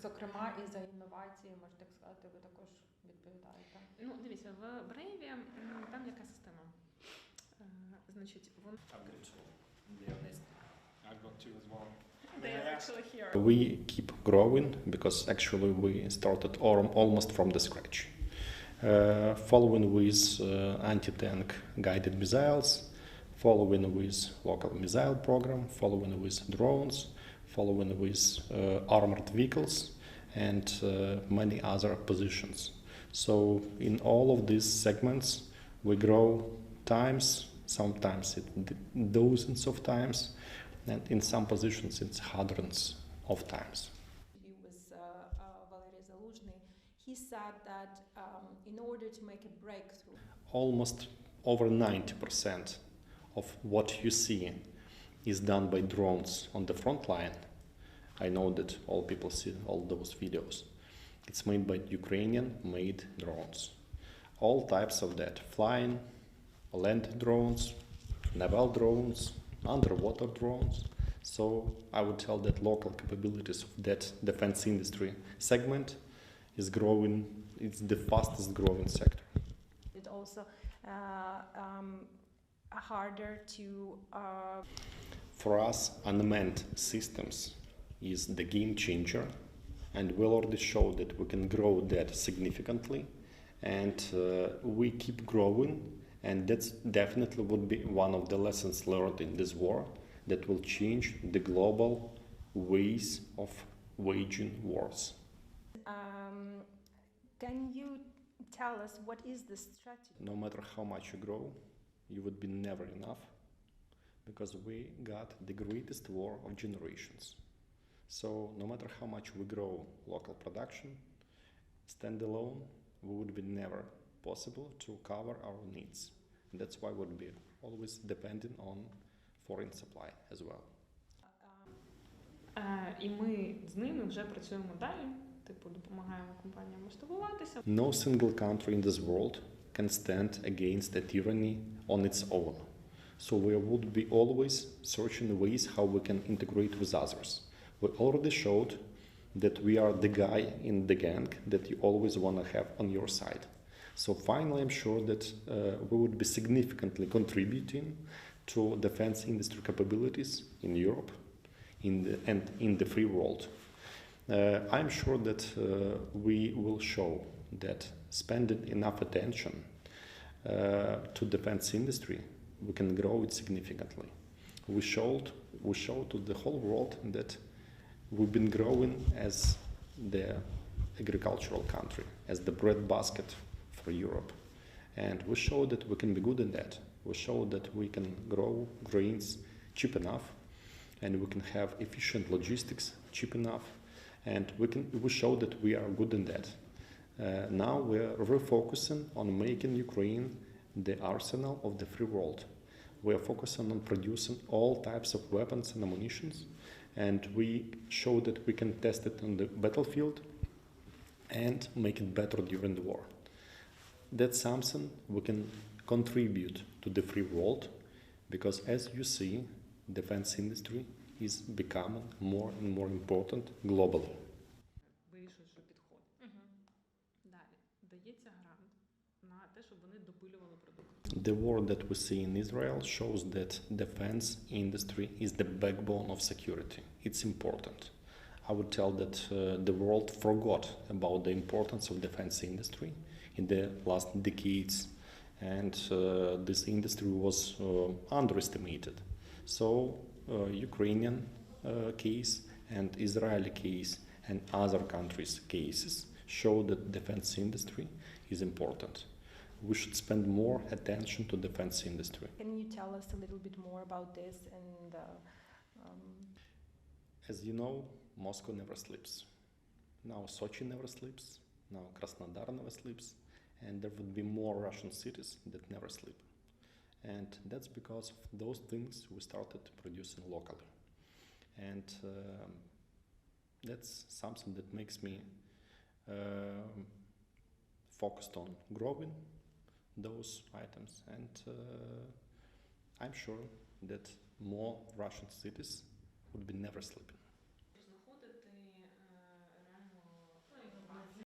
Зокрема, і за інновації, можна так сказати, ви також відповідаєте. Ну, дивіться, в Брейві там яка система? Значить, I've got two as well. They are actually here. We keep growing because actually we started almost from the scratch. Following with anti-tank guided missiles, following with local missile program, following with drones, following with armored vehicles, and many other positions. So in all of these segments, we grow times, sometimes dozens of times, and in some positions it's hundreds of times. He said that in order to make a breakthrough, Almost over 90% of what you see is done by drones on the front line. I know that all people see all those videos. It's made by Ukrainian-made drones. All types of that, flying, land drones, naval drones, underwater drones. So I would tell that local capabilities of that defense industry segment is growing. It's the fastest growing sector. it also harder to For us, unmanned systems is the game changer, and we already showed that we can grow that significantly, and we keep growing, and that's definitely would be one of the lessons learned in this war that will change the global ways of waging wars. Can you tell us what is the strategy? No matter how much you grow, you would be never enough, because we got the greatest war of generations. So no matter how much we grow local production, standalone, we would be never possible to cover our needs. And that's why we would be always depending on foreign supply as well. І ми з ними вже працюємо далі, типу допомагаємо компаніям масштабуватися. No single country in this world can stand against a tyranny on its own. So we would be always searching ways how we can integrate with others. We already showed that we are the guy in the gang that you always want to have on your side. So finally, I'm sure that we would be significantly contributing to defense industry capabilities in Europe and in the free world. I'm sure that we will show that spending enough attention to defense industry, we can grow it significantly. We showed to the whole world that we've been growing as the agricultural country, as the breadbasket for Europe. And we showed that we can be good in that. We showed that we can grow grains cheap enough, and we can have efficient logistics cheap enough, and we showed that we are good in that. Now we're refocusing on making Ukraine the arsenal of the free world. We are focusing on producing all types of weapons and ammunitions, and we show that we can test it on the battlefield and make it better during the war. That's something we can contribute to the free world, because as you see, defense industry is becoming more and more important globally. Вирішуючи підход. Далі дається грант на те, щоб вони допилювали продукт. The war that we see in Israel shows that defense industry is the backbone of security. It's important. I would tell that the world forgot about the importance of defense industry in the last decades, and this industry was underestimated. So Ukrainian case and Israeli case and other countries' cases show that defense industry is important. We should spend more attention to defense industry. Can you tell us a little bit more about this? And As you know, Moscow never sleeps. Now Sochi never sleeps. Now Krasnodar never sleeps. And there would be more Russian cities that never sleep. And that's because of those things we started producing locally. And that's something that makes me focused on growing those items, and I'm sure that more Russian cities would be never sleeping.